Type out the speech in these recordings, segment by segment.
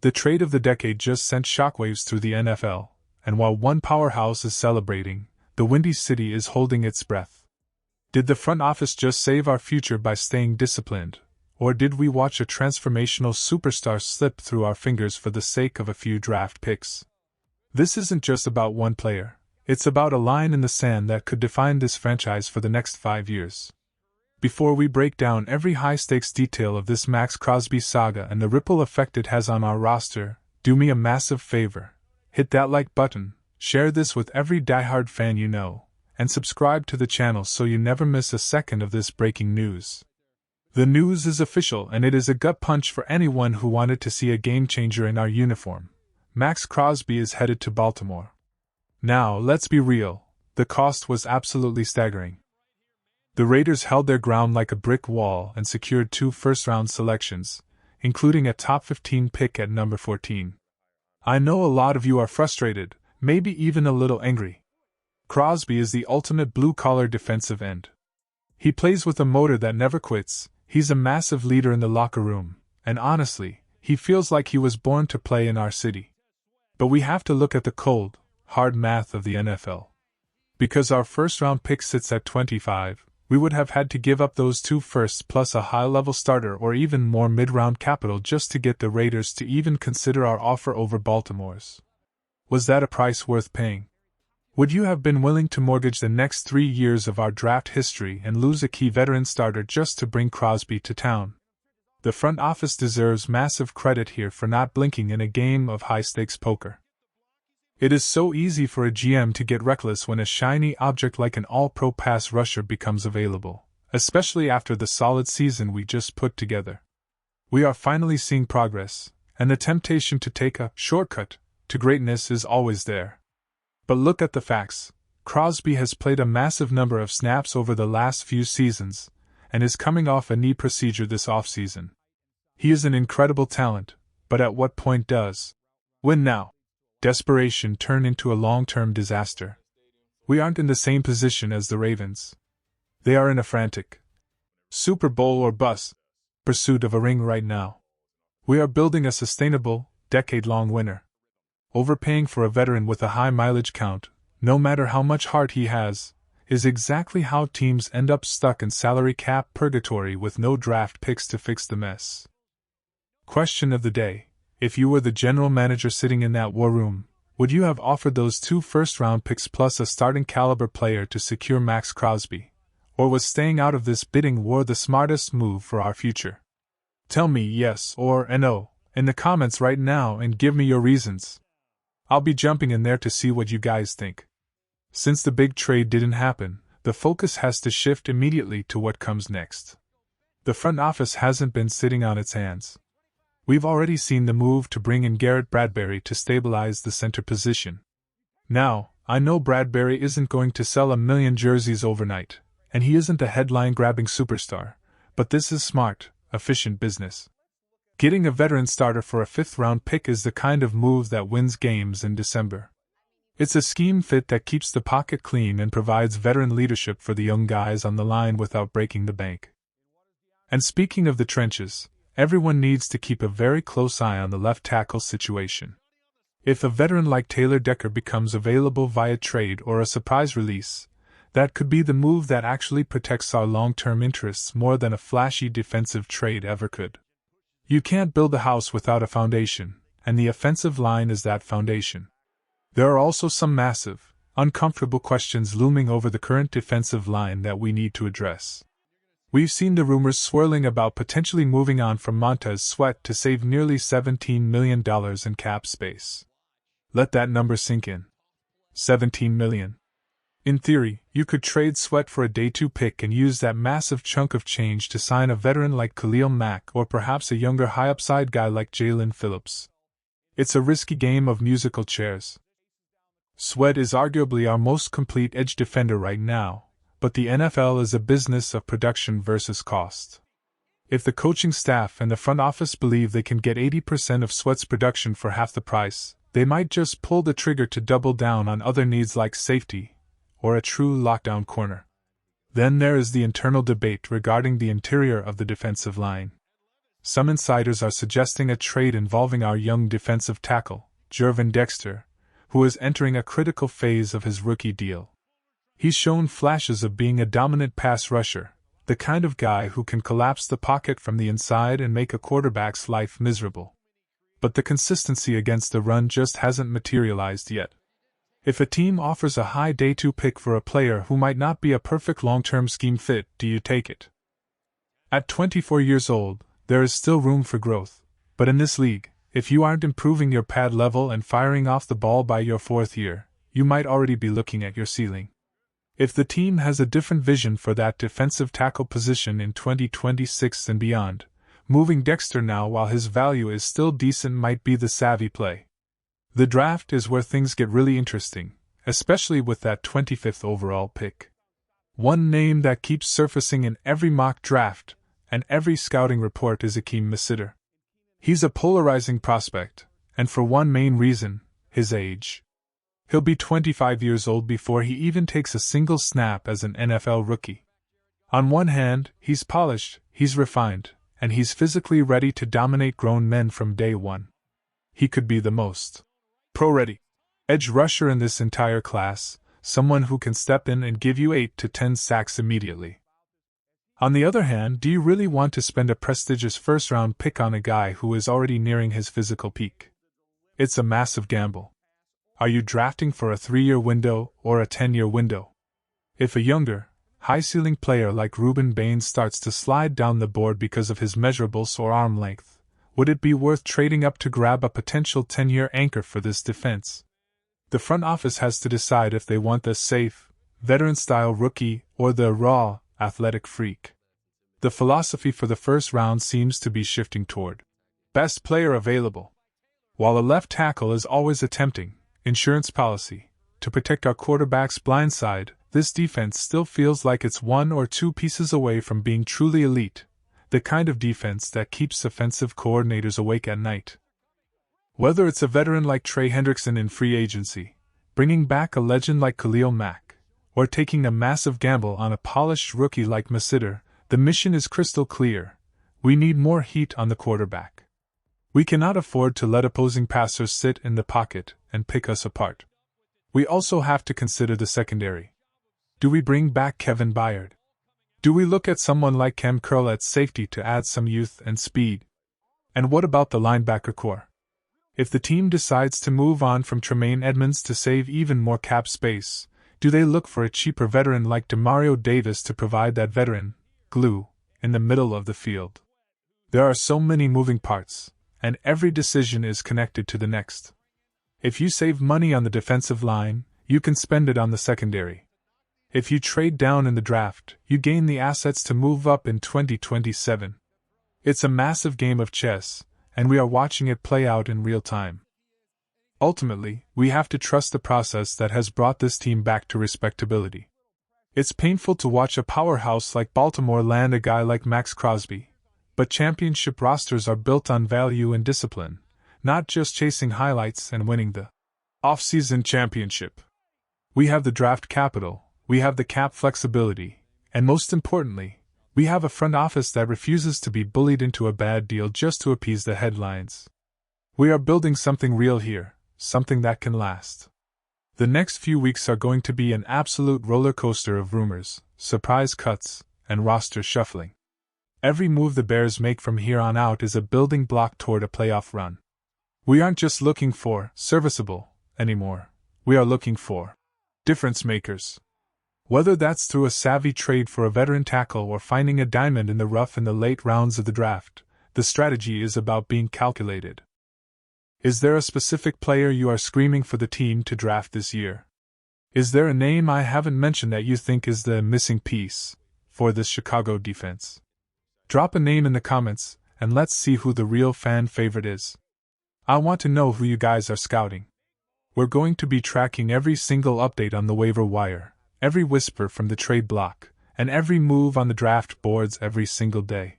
The trade of the decade just sent shockwaves through the NFL, and while one powerhouse is celebrating, the Windy City is holding its breath. Did the front office just save our future by staying disciplined, or did we watch a transformational superstar slip through our fingers for the sake of a few draft picks? This isn't just about one player, it's about a line in the sand that could define this franchise for the next 5 years. Before we break down every high-stakes detail of this Maxx Crosby saga and the ripple effect it has on our roster, do me a massive favor. Hit that like button, share this with every diehard fan you know, and subscribe to the channel so you never miss a second of this breaking news. The news is official and it is a gut punch for anyone who wanted to see a game-changer in our uniform. Maxx Crosby is headed to Baltimore. Now, let's be real, the cost was absolutely staggering. The Raiders held their ground like a brick wall and secured 2 first-round selections, including a top 15 pick at number 14. I know a lot of you are frustrated, maybe even a little angry. Crosby is the ultimate blue-collar defensive end. He plays with a motor that never quits, he's a massive leader in the locker room, and honestly, he feels like he was born to play in our city. But we have to look at the cold, hard math of the NFL. Because our first-round pick sits at 25, we would have had to give up those 2 firsts plus a high-level starter or even more mid-round capital just to get the Raiders to even consider our offer over Baltimore's. Was that a price worth paying? Would you have been willing to mortgage the next 3 years of our draft history and lose a key veteran starter just to bring Crosby to town? The front office deserves massive credit here for not blinking in a game of high-stakes poker. It is so easy for a GM to get reckless when a shiny object like an all-pro pass rusher becomes available, especially after the solid season we just put together. We are finally seeing progress, and the temptation to take a shortcut to greatness is always there. But look at the facts. Crosby has played a massive number of snaps over the last few seasons, and is coming off a knee procedure this offseason. He is an incredible talent, but at what point does win now desperation turn into a long-term disaster? We aren't in the same position as the Ravens. They are in a frantic Super Bowl or bust pursuit of a ring right now. We are building a sustainable, decade-long winner. Overpaying for a veteran with a high mileage count, no matter how much heart he has, is exactly how teams end up stuck in salary cap purgatory with no draft picks to fix the mess. Question of the day: if you were the general manager sitting in that war room, would you have offered those 2 first-round picks plus a starting caliber player to secure Maxx Crosby? Or was staying out of this bidding war the smartest move for our future? Tell me yes or no in the comments right now and give me your reasons. I'll be jumping in there to see what you guys think. Since the big trade didn't happen, the focus has to shift immediately to what comes next. The front office hasn't been sitting on its hands. We've already seen the move to bring in Garrett Bradbury to stabilize the center position. Now, I know Bradbury isn't going to sell 1 million jerseys overnight, and he isn't a headline-grabbing superstar, but this is smart, efficient business. Getting a veteran starter for a 5th-round pick is the kind of move that wins games in December. It's a scheme fit that keeps the pocket clean and provides veteran leadership for the young guys on the line without breaking the bank. And speaking of the trenches, everyone needs to keep a very close eye on the left tackle situation. If a veteran like Taylor Decker becomes available via trade or a surprise release, that could be the move that actually protects our long-term interests more than a flashy defensive trade ever could. You can't build a house without a foundation, and the offensive line is that foundation. There are also some massive, uncomfortable questions looming over the current defensive line that we need to address. We've seen the rumors swirling about potentially moving on from Montez Sweat to save nearly $17 million in cap space. Let that number sink in. $17 million. In theory, you could trade Sweat for a day 2 pick and use that massive chunk of change to sign a veteran like Khalil Mack or perhaps a younger high-upside guy like Jalen Phillips. It's a risky game of musical chairs. Sweat is arguably our most complete edge defender right now, but the NFL is a business of production versus cost. If the coaching staff and the front office believe they can get 80% of Sweat's production for half the price, they might just pull the trigger to double down on other needs like safety, or a true lockdown corner. Then there is the internal debate regarding the interior of the defensive line. some insiders are suggesting a trade involving our young defensive tackle, Gervon Dexter, who is entering a critical phase of his rookie deal. He's shown flashes of being a dominant pass rusher, the kind of guy who can collapse the pocket from the inside and make a quarterback's life miserable. But the consistency against the run just hasn't materialized yet. If a team offers a high day 2 pick for a player who might not be a perfect long-term scheme fit, do you take it? At 24 years old, there is still room for growth, but in this league, if you aren't improving your pad level and firing off the ball by your 4th year, you might already be looking at your ceiling. If the team has a different vision for that defensive tackle position in 2026 and beyond, moving Dexter now while his value is still decent might be the savvy play. The draft is where things get really interesting, especially with that 25th overall pick. One name that keeps surfacing in every mock draft and every scouting report is Akheem Mesidor. He's a polarizing prospect, and for one main reason, his age. He'll be 25 years old before he even takes a single snap as an NFL rookie. On one hand, he's polished, he's refined, and he's physically ready to dominate grown men from day one. He could be the most pro-ready edge rusher in this entire class, someone who can step in and give you 8 to 10 sacks immediately. On the other hand, do you really want to spend a prestigious first-round pick on a guy who is already nearing his physical peak? It's a massive gamble. Are you drafting for a 3-year window or a 10-year window? If a younger, high-ceiling player like Ruben Baines starts to slide down the board because of his measurables or arm length, would it be worth trading up to grab a potential 10-year anchor for this defense? The front office has to decide if they want the safe, veteran-style rookie or the raw, athletic freak. The philosophy for the first round seems to be shifting toward best player available. While a left tackle is always a tempting insurance policy to protect our quarterback's blind side, this defense still feels like it's 1 or 2 pieces away from being truly elite, the kind of defense that keeps offensive coordinators awake at night. Whether it's a veteran like Trey Hendrickson in free agency, bringing back a legend like Khalil Mack, or taking a massive gamble on a polished rookie like Mesidor, the mission is crystal clear. We need more heat on the quarterback. We cannot afford to let opposing passers sit in the pocket and pick us apart. We also have to consider the secondary. Do we bring back Kevin Byard? Do we look at someone like Cam Curl at safety to add some youth and speed? And what about the linebacker core? If the team decides to move on from Tremaine Edmonds to save even more cap space, do they look for a cheaper veteran like Demario Davis to provide that veteran glue in the middle of the field? There are so many moving parts, and every decision is connected to the next. If you save money on the defensive line, you can spend it on the secondary. If you trade down in the draft, you gain the assets to move up in 2027. It's a massive game of chess, and we are watching it play out in real time. Ultimately, we have to trust the process that has brought this team back to respectability. It's painful to watch a powerhouse like Baltimore land a guy like Maxx Crosby, but championship rosters are built on value and discipline, not just chasing highlights and winning the off-season championship. We have the draft capital, we have the cap flexibility, and most importantly, we have a front office that refuses to be bullied into a bad deal just to appease the headlines. We are building something real here, something that can last. The next few weeks are going to be an absolute roller coaster of rumors, surprise cuts, and roster shuffling. Every move the Bears make from here on out is a building block toward a playoff run. We aren't just looking for serviceable anymore. We are looking for difference makers. Whether that's through a savvy trade for a veteran tackle or finding a diamond in the rough in the late rounds of the draft, the strategy is about being calculated. Is there a specific player you are screaming for the team to draft this year? Is there a name I haven't mentioned that you think is the missing piece for this Chicago defense? Drop a name in the comments, and let's see who the real fan favorite is. I want to know who you guys are scouting. We're going to be tracking every single update on the waiver wire, every whisper from the trade block, and every move on the draft boards every single day.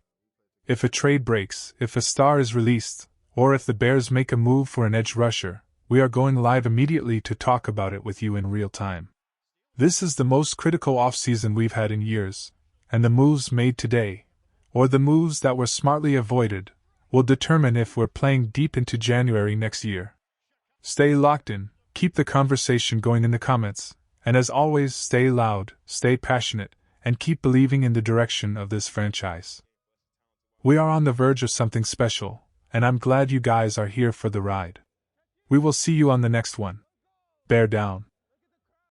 If a trade breaks, if a star is released, or if the Bears make a move for an edge rusher, we are going live immediately to talk about it with you in real time. This is the most critical offseason we've had in years, and the moves made today, or the moves that were smartly avoided, will determine if we're playing deep into January next year. Stay locked in, keep the conversation going in the comments, and as always, stay loud, stay passionate, and keep believing in the direction of this franchise. We are on the verge of something special, and I'm glad you guys are here for the ride. We will see you on the next one. Bear down.